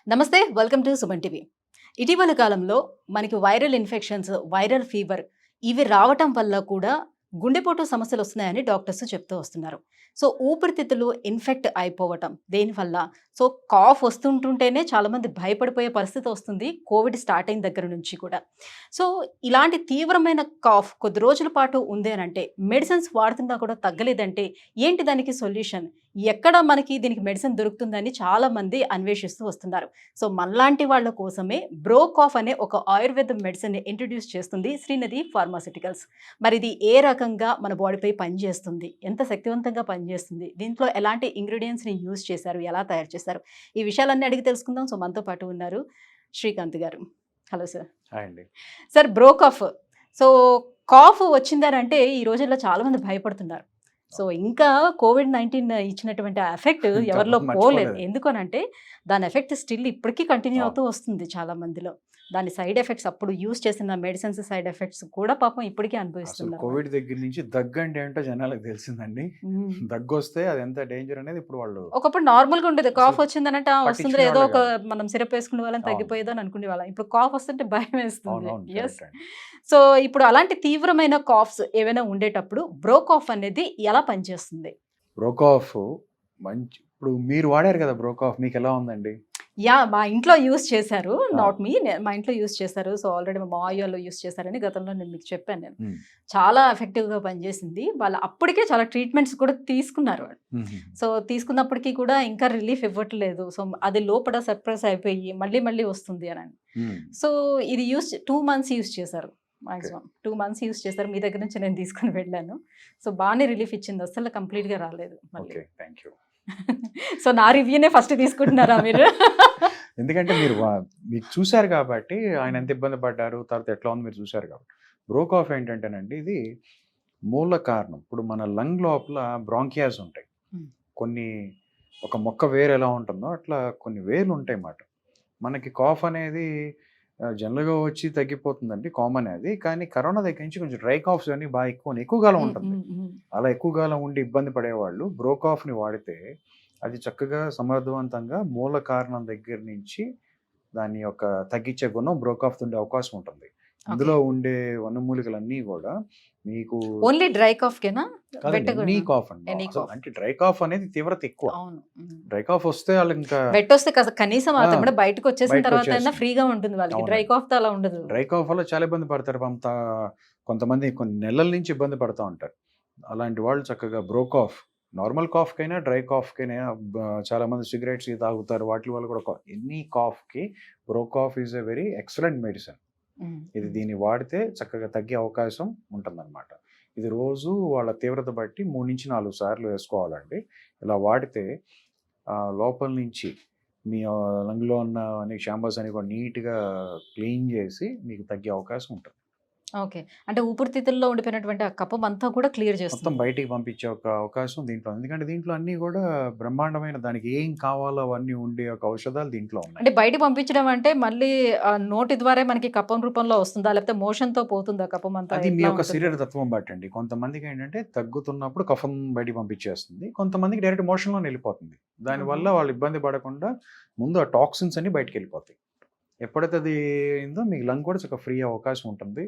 నమస్తే. Welcome to Suman TV. ఇటీవల కాలంలో మనకి వైరల్ ఇన్ఫెక్షన్స్, వైరల్ ఫీవర్ ఇవి రావటం వల్ల కూడా గుండెపోటు సమస్యలు వస్తున్నాయని డాక్టర్స్ చెప్తూ వస్తున్నారు. సో ఊపిరితిత్తులు ఇన్ఫెక్ట్ అయిపోవటం దేనివల్ల? సో కాఫ్ వస్తుంటుంటేనే చాలామంది భయపడిపోయే పరిస్థితి వస్తుంది కోవిడ్ స్టార్ట్ అయిన దగ్గర నుంచి కూడా. సో ఇలాంటి తీవ్రమైన కాఫ్ కొద్ది రోజుల పాటు ఉంది అని అంటే మెడిసిన్స్ వాడుతున్నా కూడా తగ్గలేదంటే ఏంటి దానికి సొల్యూషన్? ఎక్కడ మనకి దీనికి మెడిసిన్ దొరుకుతుందని చాలామంది అన్వేషిస్తూ వస్తున్నారు. సో మనలాంటి వాళ్ళ కోసమే బ్రోకాఫ్ అనే ఒక ఆయుర్వేద మెడిసిన్ ఇంట్రడ్యూస్ చేస్తుంది శ్రీనిధి ఫార్మాస్యూటికల్స్. మరి ఇది ఏ రకంగా మన బాడీపై పనిచేస్తుంది, ఎంత శక్తివంతంగా పనిచేస్తుంది, దీంట్లో ఎలాంటి ఇంగ్రీడియంట్స్ని యూజ్ చేశారు, ఎలా తయారు చేశారు, ఈ విషయాలన్నీ అడిగి తెలుసుకుందాం. సో మనతో పాటు ఉన్నారు శ్రీకాంత్ గారు. Hello sir. హాయ్ అండి. సార్, బ్రోకాఫ్. సో కాఫ్ వచ్చిందనంటే ఈ రోజుల్లో చాలామంది భయపడుతున్నారు. సో ఇంకా కోవిడ్-19 ఇచ్చినటువంటి ఆ ఎఫెక్ట్ ఎవరిలో పోలేదు. ఎందుకనంటే దాని ఎఫెక్ట్ స్టిల్ ఇప్పటికీ కంటిన్యూ అవుతూ వస్తుంది చాలా మందిలో. దాని సైడ్ ఎఫెక్ట్స్ అప్పుడు యూజ్ చేసిన మెడిసిన్స్ సైడ్ ఎఫెక్ట్స్ కూడా పాపం ఇప్పటికీ అసలు అనుభవిస్తున్నారు. కోవిడ్ దగ్గర నుంచి దగ్గు అంటే ఏంటో జనాలకు తెలిసిందండి. మ్మ్. దగ్గు వస్తే అది ఎంత డేంజర్ అనేది ఇప్పుడు వాళ్ళు ఒకప్పుడు నార్మల్గా ఉండేది. కాఫ్ అసలు వచ్చిందనంటే వస్తుంది, పట్టించుకునే ఏదో వాళ్ళు ఒక కాదు. మనం సిరప్ వేసుకునే వాళ్ళని అవును తగ్గిపోయేదని అనుకునే వాళ్ళం. ఇప్పుడు కాఫ్ వస్తుంటే భయం వేస్తుంది. అవునవును ఎస్. కరెక్ట్ అండి. సో ఇప్పుడు అలాంటి తీవ్రమైన కాఫ్స్ ఏవైనా ఉండేటప్పుడు బ్రోకాఫ్ అనేది ఎలా పనిచేస్తుంది? బ్రోకాఫ్ మంచి ఇప్పుడు మీరు వాడారు కదా బ్రోకాఫ్, మీకు ఎలా ఉందండి? యా, మా ఇంట్లో యూస్ చేశారు. ఆ, నాట్ మీ, మా ఇంట్లో యూస్ చేశారు. సో ఆల్రెడీ మా మావయ్య వాళ్ళు యూస్ చేశారని గతంలో నేను మీకు చెప్పాను. నేను మ్మ్. చాలా ఎఫెక్టివ్గా పనిచేసింది. వాళ్ళు అప్పటికే చాలా ట్రీట్మెంట్స్ కూడా తీసుకున్నారు వాళ్ళు. మ్మ్. సో తీసుకున్నప్పటికీ కూడా ఇంకా రిలీఫ్ ఇవ్వట్లేదు. సో అది లోపల సర్ప్రైజ్ అయిపోయి మళ్ళీ మళ్ళీ వస్తుంది అని. మ్మ్. సో ఇది 2 months యూస్ చేశారు. ఓకే. మాక్సిమం 2 months యూస్ చేశారు. మీ దగ్గర నుంచి నేను తీసుకుని వెళ్ళాను. సో బాగానే రిలీఫ్ ఇచ్చింది. అసలు కంప్లీట్గా రాలేదు మళ్ళీ. Okay, thank you. సో నా రివ్యూనే ఫస్ట్ తీసుకుంటున్నారా మీరు? ఎందుకంటే మీరు మీకు చూశారు కాబట్టి ఆయన ఎంత ఇబ్బంది పడ్డారు, తర్వాత ఎట్లా ఉంది మీరు చూశారు కాబట్టి. బ్రోకాఫ్ ఏంటంటేనండి, ఇది మూల కారణం. ఇప్పుడు మన లంగ్ లోపల బ్రాంకియాస్ ఉంటాయి. మ్మ్. కొన్ని ఒక మొక్క వేరు ఎలా ఉంటుందో అట్లా కొన్ని వేర్లు ఉంటాయి అన్నమాట. మనకి కాఫ్ అనేది జనరల్గా వచ్చి తగ్గిపోతుందండి, కామన్ అది. కానీ కరోనా దగ్గర నుంచి కొంచెం డ్రై కాఫ్స్ అన్ని బాగా ఎక్కువ కాలం మ్మ్, ఉంటుంది. మ్మ్, మ్మ్. అలా ఎక్కువ కాలం ఉండి ఇబ్బంది పడేవాళ్ళు బ్రోకాఫ్ని వాడితే అది చక్కగా సమర్థవంతంగా మూల కారణం దగ్గర నుంచి దాని యొక్క తగ్గించే గుణం బ్రోకాఫ్ ఉండే అవకాశం ఉంటుంది. ఓకే. ఇందులో ఉండే వనమూలికలన్నీ కూడా మీకు ఓన్లీ డ్రై కాఫ్ కేనా? కాదండి, వెట్ ఎనీ కాఫ్ అండి. ఎనీ అసలు కాఫ్. అంటే డ్రై కాఫ్ అనేది తీవ్రత ఎక్కువ. అవును. డ్రై కాఫ్ వస్తే వాళ్ళు ఇంకా వెట్ వస్తే కనీసం ఆ, అతను కూడా బయటకు వచ్చేసిన బయటకు తర్వాత అయినా వచ్చేస్తుంది. ఫ్రీగా ఉంటుంది వాళ్ళకి. డ్రై అవునండి. కాఫ్ తో అలా ఉండదు. డ్రై కాఫ్ వల్ల చాలా ఇబ్బంది పడతారు. కొంతమంది కొన్ని నెలల నుంచి ఇబ్బంది పడుతూ ఉంటారు. అలాంటి వాళ్ళు చక్కగా బ్రోకాఫ్, నార్మల్ కాఫ్కైనా డ్రై కాఫ్కైనా, చాలా మంది సిగరెట్స్ తాగుతారు, వాటి వల్ల కూడా ఎనీ కాఫ్కి Brokoff is a very excellent medicine. మ్మ్, ఇది మ్మ్. దీన్ని వాడితే చక్కగా తగ్గే అవకాశం ఉంటుందన్నమాట. ఇది రోజు వాళ్ళ తీవ్రత బట్టి 3 నుంచి 4 సార్లు వేసుకోవాలండి. ఇలా వాడితే లోపల నుంచి మీ లంగ్లో ఉన్న అన్ని ఛాంబర్స్ అని కూడా నీట్గా క్లీన్ చేసి మీకు తగ్గే అవకాశం ఉంటుంది. ఓకే. అంటే ఊపిరితిత్తుల్లో ఉండిపోయినటువంటి ఆ కఫం అంతా కూడా క్లియర్ మొత్తం చేస్తుంది. బయటికి పంపించే ఒక అవకాశం దీంట్లో ఉంది. ఎందుకంటే దీంట్లో అన్నీ కూడా బ్రహ్మాండమైన, దానికి ఏం కావాలో అవన్నీ ఉండే ఒక ఔషధాలు దీంట్లో ఉన్నాయి. అంటే బయటికి పంపించడం అంటే మళ్ళీ నోటి ద్వారా మనకి కఫం రూపంలో వస్తుందా, లేకపోతే మోషన్ తో పోతుందా కఫం అంతా? అది మీ ఎట్లా యొక్క ఉంటుంది? శరీర తత్వం బట్టండి. కొంతమందికి ఏంటంటే తగ్గుతున్నప్పుడు కఫం బయటికి పంపించేస్తుంది, కొంతమందికి డైరెక్ట్ మోషన్లో వెళ్ళిపోతుంది. దానివల్ల మ్మ్. వాళ్ళు ఇబ్బంది పడకుండా ముందు ఆ టాక్సిన్స్ అన్ని బయటికి వెళ్ళిపోతాయి. ఎప్పుడైతే అది అయిందో మీకు లంగ్ కూడా చక్కగా ఫ్రీ అవకాశం ఉంటుంది.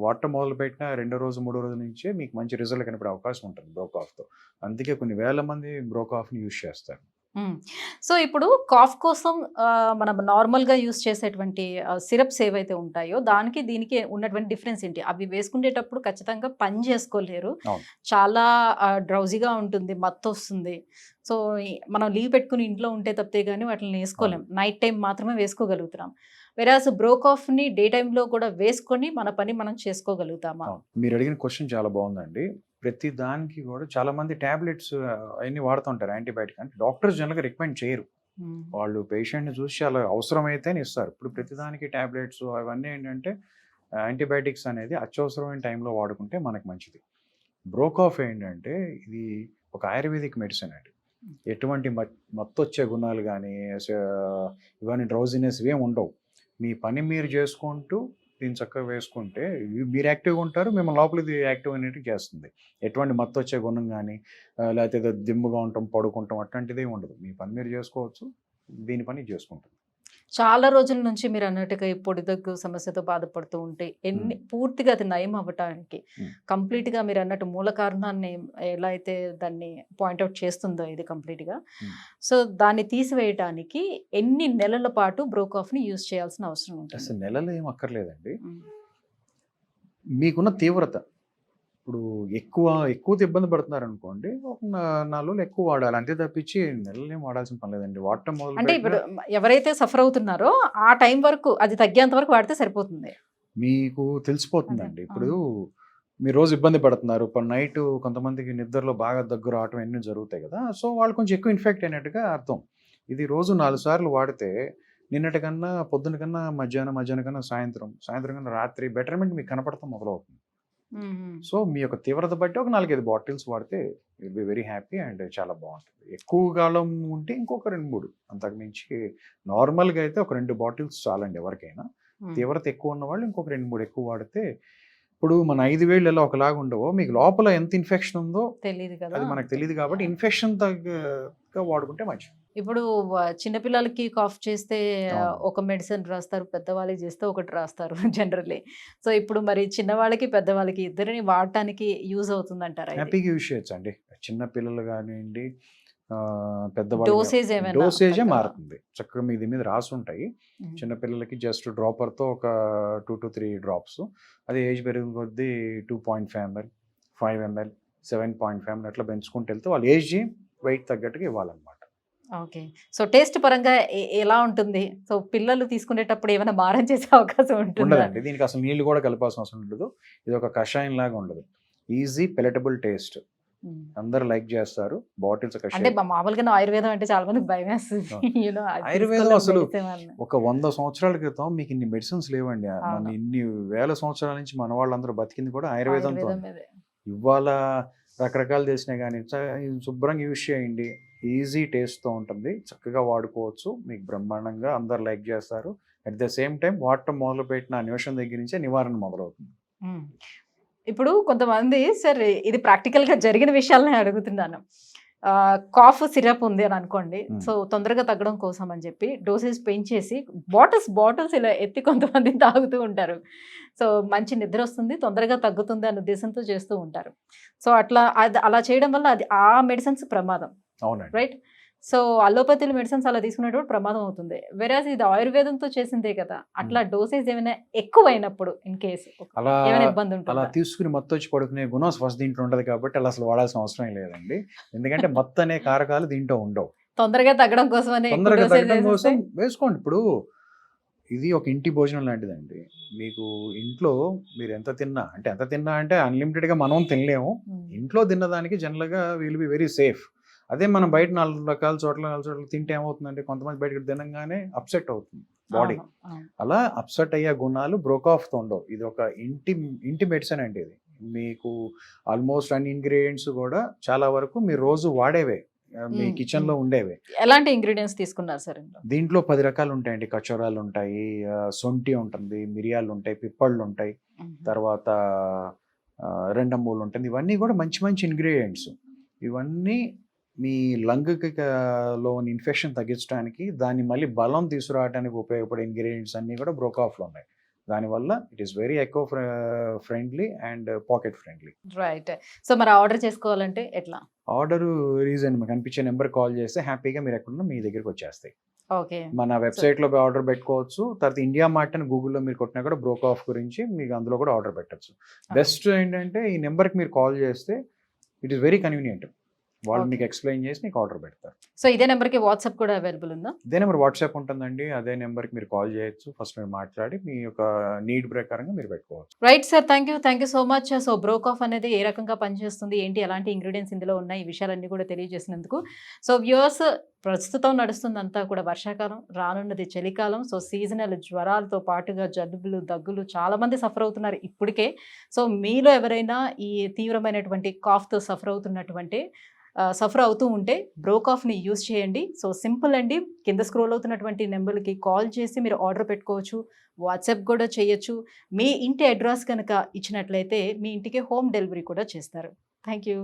వాటర్ మొదలు పెట్టిన 2వ రోజు 3వ రోజు నుంచే మీకు మంచి రిజల్ట్ కనిపడే అవకాశం ఉంటుంది బ్రోకాఫ్తో. అందుకే కొన్ని వేల మంది బ్రోకాఫ్ని యూజ్ చేస్తారు. మ్మ్. సో ఇప్పుడు కాఫ్ కోసం మనం నార్మల్గా యూస్ చేసేటువంటి సిరప్స్ ఏవైతే ఉంటాయో దానికి దీనికి ఉన్నటువంటి డిఫరెన్స్ ఏంటి? అవి వేసుకునేటప్పుడు ఖచ్చితంగా పని చేసుకోలేరు. అవును. చాలా డ్రౌజీగా ఉంటుంది, మత్తు వస్తుంది. సో మనం లీవ్ పెట్టుకుని ఇంట్లో ఉంటే తప్పితే కానీ వాటిని వేసుకోలేం. అవును. నైట్ టైం మాత్రమే వేసుకోగలుగుతున్నాం. వెరాస్ బ్రోకాఫ్ని డే టైంలో కూడా వేసుకొని మన పని మనం చేసుకోగలుగుతామా? అవును. మీరు అడిగిన క్వశ్చన్ చాలా బాగుందండి. ప్రతి దానికి కూడా చాలా మంది టాబ్లెట్స్ అవన్నీ వాడుతుంటారు, యాంటీబయాటిక్. అంటే డాక్టర్స్ జనరల్గా రికమెండ్ చేయరు. మ్మ్. వాళ్ళు పేషెంట్ని చూసి చాలా అవసరమైతేనే ఇస్తారు. ఇప్పుడు ప్రతిదానికి టాబ్లెట్స్ అవన్నీ ఏంటంటే యాంటీబయాటిక్స్ అనేది అత్యవసరమైన టైంలో వాడుకుంటే మనకు మంచిది. బ్రోకాఫ్ ఏంటంటే ఇది ఒక ఆయుర్వేదిక్ మెడిసిన్ అండి. ఎటువంటి మత్తు వచ్చే గుణాలు కానీ ఇవన్నీ డ్రౌజినెస్ ఇవేం ఉండవు. మీ పని మీరు చేసుకుంటూ దీన్ని చక్కగా వేసుకుంటే మీరు యాక్టివ్గా ఉంటారు, మిమ్మల్ని లోపల ఇది యాక్టివ్ అనేటివి చేస్తుంది. ఎటువంటి మత్తు వచ్చే గుణం కానీ లేకపోతే ఏదో దిమ్ముగా ఉంటాం, పడుకుంటాం అట్లాంటిది ఉండదు. మీ పని మీరు చేసుకోవచ్చు, దీని పని చేసుకుంటుంది. చాలా రోజుల నుంచి మీరు అన్నట్టుగా ఈ పొడి దగ్గు సమస్యతో బాధపడుతూ ఉంటే పూర్తిగా అది నయం అవ్వటానికి కంప్లీట్గా మీరు అన్నట్టు మూల కారణాన్ని ఎలా అయితే దాన్ని పాయింట్అవుట్ చేస్తుందో ఇది కంప్లీట్గా, సో దాన్ని తీసివేయటానికి ఎన్ని నెలల పాటు బ్రోకాఫ్ని యూజ్ చేయాల్సిన అవసరం ఉంటుంది? అసలు నెలలు ఏం అక్కర్లేదండి. మీకున్న తీవ్రత, ఇప్పుడు ఎక్కువ ఇబ్బంది పడుతున్నారు అనుకోండి, ఒక 4 రోజులు ఎక్కువ వాడాలి, అంతే తప్పించి నెలలు ఏం వాడాల్సిన పని లేదండి. వాడటం అంటే ఇప్పుడు ఎవరైతే సఫర్ అవుతున్నారో ఆ టైం వరకు అది తగ్గేంత వరకు వాడితే సరిపోతుంది, మీకు తెలిసిపోతుందండి. ఇప్పుడు మీరు రోజు ఇబ్బంది పడుతున్నారు, నైట్ కొంతమందికి నిద్రలో బాగా దగ్గు రావటం అన్నీ జరుగుతాయి కదా, సో వాళ్ళు కొంచెం ఎక్కువ ఇన్ఫెక్ట్ అయినట్టుగా అర్థం. ఇది రోజు 4 సార్లు వాడితే నిన్నటి కన్నా పొద్దున కన్నా మధ్యాహ్నం కన్నా సాయంత్రం కన్నా రాత్రి బెటర్మెంట్ మీకు కనపడతాం మొదలవుతుంది. సో మీ యొక్క తీవ్రత బట్టి ఒక 4-5 బాటిల్స్ వాడితే will be very happy and చాలా బాగుంటుంది. ఎక్కువ కాలం ఉంటే ఇంకొక 2-3, అంతకు మించి నార్మల్గా అయితే ఒక 2 బాటిల్స్ చాలండి ఎవరికైనా. తీవ్రత ఎక్కువ ఉన్న వాళ్ళు ఇంకొక 2-3 ఎక్కువ వాడితే, ఇప్పుడు మన 5 వేళ్ళు ఎలా ఒకలాగా ఉండవో, మీకు లోపల ఎంత ఇన్ఫెక్షన్ ఉందో తెలియదు కదా, అది మనకు తెలియదు. కాబట్టి ఇన్ఫెక్షన్ తగ్గ వాడుకుంటే మంచిది. ఇప్పుడు చిన్నపిల్లలకి కాఫ్ చేస్తే ఒక మెడిసిన్ రాస్తారు, పెద్దవాళ్ళకి చేస్తే ఒకటి రాస్తారు జనరల్లీ. సో ఇప్పుడు మరి చిన్నవాళ్ళకి పెద్దవాళ్ళకి ఇద్దరిని వాడటానికి యూజ్ అవుతుందంటారా? హ్యాపీగా యూజ్ చేయొచ్చు అండి. చిన్న పిల్లలు కానివ్వండి, పెద్దవాళ్ళు డోసేజే మారుతుంది. చక్కగా మీది మీద రాసి ఉంటాయి. చిన్నపిల్లలకి జస్ట్ డ్రాపర్తో ఒక 2 to 3 డ్రాప్స్, అదే ఏజ్ పెరిగిన కొద్దీ 2.5 ml, 5 ml, 7.5 ml అట్లా పెంచుకుంటూ వెళ్తే వాళ్ళ ఏజ్ వెయిట్ తగ్గట్టుగా ఇవ్వాలన్నమాట. ఓకే. సో టేస్ట్ పరంగా ఎలా ఉంటుంది? సో పిల్లలు తీసుకునేటప్పుడు ఏమైనా మారం చేసే అవకాశం ఉంటుందా? ఉండదండి. దీనికి అసలు నీళ్ళు కూడా కలపాల్సిన అవసరం ఉండదు. ఇది ఒక కషాయం లాగా ఉండదు. ఈజీ పెలటబుల్ టేస్ట్, అందరు లైక్ చేస్తారు. బాటిల్స్ అంటే మామూలుగా ఆయుర్వేదం అంటే చాలా మందికి భయం వేస్తుంది. ఆయుర్వేదం అసలు ఒక 100 సంవత్సరాల క్రితం మీకు ఇన్ని మెడిసిన్స్ లేవండి. మన ఇన్ని వేల సంవత్సరాల నుంచి మన వాళ్ళందరూ బతికింది కూడా ఆయుర్వేదంతో. ఇవాళ రకరకాలు తెలిసినా కానీ శుభ్రంగా యూజ్ చేయండి, ఈజీ టేస్ట్తో ఉంటుంది, చక్కగా వాడుకోవచ్చు, మీకు బ్రహ్మాండంగా అందరు లైక్ చేస్తారు. అట్ ద సేమ్ టైం వాడటం మొదలుపెట్టిన నిమిషం దగ్గర నుంచే నివారణ మొదలవుతుంది. ఇప్పుడు కొంతమంది సార్ ఇది ప్రాక్టికల్గా జరిగిన విషయాలనే అడుగుతున్నాను. కాఫ్ సిరప్ ఉంది అని అనుకోండి, సో తొందరగా తగ్గడం కోసం అని చెప్పి డోసేజ్ పెంచేసి బాటిల్స్ ఇలా ఎత్తి కొంతమంది తాగుతూ ఉంటారు. సో మంచి నిద్ర వస్తుంది, తొందరగా తగ్గుతుంది అనే ఉద్దేశంతో చేస్తూ ఉంటారు. సో అలా చేయడం వల్ల అది ఆ మెడిసిన్స్ ప్రమాదం, రైట్? సో అలోపతి మెడిసిన్స్ అలా తీసుకునేటప్పుడు ప్రమాదం అవుతుంది. వెరాజ్ ఇది ఆయుర్వేదంతో చేసిందే కదా, అట్లా డోసేజ్ ఏమైనా ఎక్కువైనప్పుడు ఇన్ కేసు ఏమైనా ఇబ్బంది ఉంటుంది? అలా తీసుకుని మొత్తం వచ్చి పడుకునే గుణం ఫస్ట్ దీంట్లో ఉండదు కాబట్టి అలా అసలు వాడాల్సిన అవసరం లేదండి. ఎందుకంటే మొత్తం అనే కారకాలు దీంట్లో ఉండవు. తొందరగా తగ్గడం కోసం వేసుకోండి. ఇప్పుడు ఇది ఒక ఇంటి భోజనం లాంటిదండి. మీకు ఇంట్లో మీరు ఎంత తిన్నా అంటే అన్లిమిటెడ్గా మనం తినలేము. ఇంట్లో తిన్నదానికి జనరల్గా విల్ బి వెరీ సేఫ్. అదే మనం బయట 4 రకాల చోట్ల తింటే ఏమవుతుందంటే, కొంతమంది బయటకు తినగానే అప్సెట్ అవుతుంది బాడీ. అలా అప్సెట్ అయ్యే గుణాలు బ్రోకాఫ్తో ఉండవు. ఇది ఒక ఇంటి మెడిసిన్ అండి. ఇది మీకు ఆల్మోస్ట్ అన్ని ఇంగ్రీడియంట్స్ కూడా చాలా వరకు మీరు రోజు వాడేవే, మీ కిచెన్ లో ఉండేవే. ఎలాంటి ఇంగ్రీడియంట్స్ తీసుకున్నారు సార్? దీంట్లో 10 రకాలు ఉంటాయండి. కచోరాలు ఉంటాయి, సొంటి ఉంటుంది, మిరియాలు ఉంటాయి, పిప్పళ్ళు ఉంటాయి, తర్వాత రెండమూలు ఉంటుంది. ఇవన్నీ కూడా మంచి మంచి ఇంగ్రీడియంట్స్. ఇవన్నీ మీ లంగ్కి లోని ఇన్ఫెక్షన్ తగ్గించడానికి, దాన్ని మళ్ళీ బలం తీసుకురావడానికి ఉపయోగపడే ఇంగ్రీడియంట్స్ అన్నీ కూడా బ్రోకాఫ్లో ఉన్నాయి. దానివల్ల it is very eco friendly and pocket friendly. Right. So మరి ఆర్డర్ చేసుకోవాలంటే ఎట్లా? ఆర్డర్ రీజన్ మీకు కనిపించే నెంబర్ కాల్ చేస్తే హ్యాపీగా మీరు ఎక్కడున్నా మీ దగ్గరికి వచ్చేస్తాయి. ఓకే. మన వెబ్సైట్లో ఆర్డర్ పెట్టుకోవచ్చు. తర్వాత ఇండియా మార్ట్ అని గూగుల్లో మీరు కొట్టినా కూడా బ్రోకాఫ్ గురించి మీకు అందులో కూడా ఆర్డర్ పెట్టచ్చు. బెస్ట్ ఏంటంటే ఈ నెంబర్కి మీరు కాల్ చేస్తే ఇట్ ఈస్ వెరీ కన్వీనియంట్. వాళ్ళు మీకు ఎక్స్ప్లెయిన్ చేసి మీకు ఆర్డర్ పెడతారు. సో ఇదే నెంబర్కి వాట్సాప్ కూడా అవైలబుల్ ఉందా? ఇదే నెంబర్ వాట్సాప్ ఉంటుందండి. అదే నెంబర్కి మీరు కాల్ చేయొచ్చు. ఫస్ట్ మీరు మాట్లాడి మీ యొక్క నీడ్ ప్రకారంగా మీరు పెట్టుకోవచ్చు. Right sir, thank you so much. So Brokoff అనేది ఏ రకంగా పనిచేస్తుంది, ఏంటి, ఎలాంటి ఇంగ్రీడియంట్స్ ఇందులో ఉన్నాయి, ఈ విషయాలన్నీ కూడా తెలియజేసినందుకు. సో వ్యూవర్స్, ప్రస్తుతం నడుస్తుందంతా కూడా వర్షాకాలం, రానున్నది చలికాలం. సో సీజనల్ జ్వరాలతో పాటుగా జలుబులు, దగ్గులు చాలామంది సఫర్ అవుతున్నారు ఇప్పటికే. సో మీలో ఎవరైనా ఈ తీవ్రమైనటువంటి కాఫ్తో సఫర్ అవుతూ ఉంటే బ్రోకాఫ్ని యూజ్ చేయండి. సో సింపుల్ అండి. కింద స్క్రోల్ అవుతున్నటువంటి నెంబర్కి కాల్ చేసి మీరు ఆర్డర్ పెట్టుకోవచ్చు, వాట్సాప్ కూడా చేయొచ్చు. మీ ఇంటి అడ్రస్ కనుక ఇచ్చినట్లయితే మీ ఇంటికి హోమ్ డెలివరీ కూడా చేస్తారు. Thank you.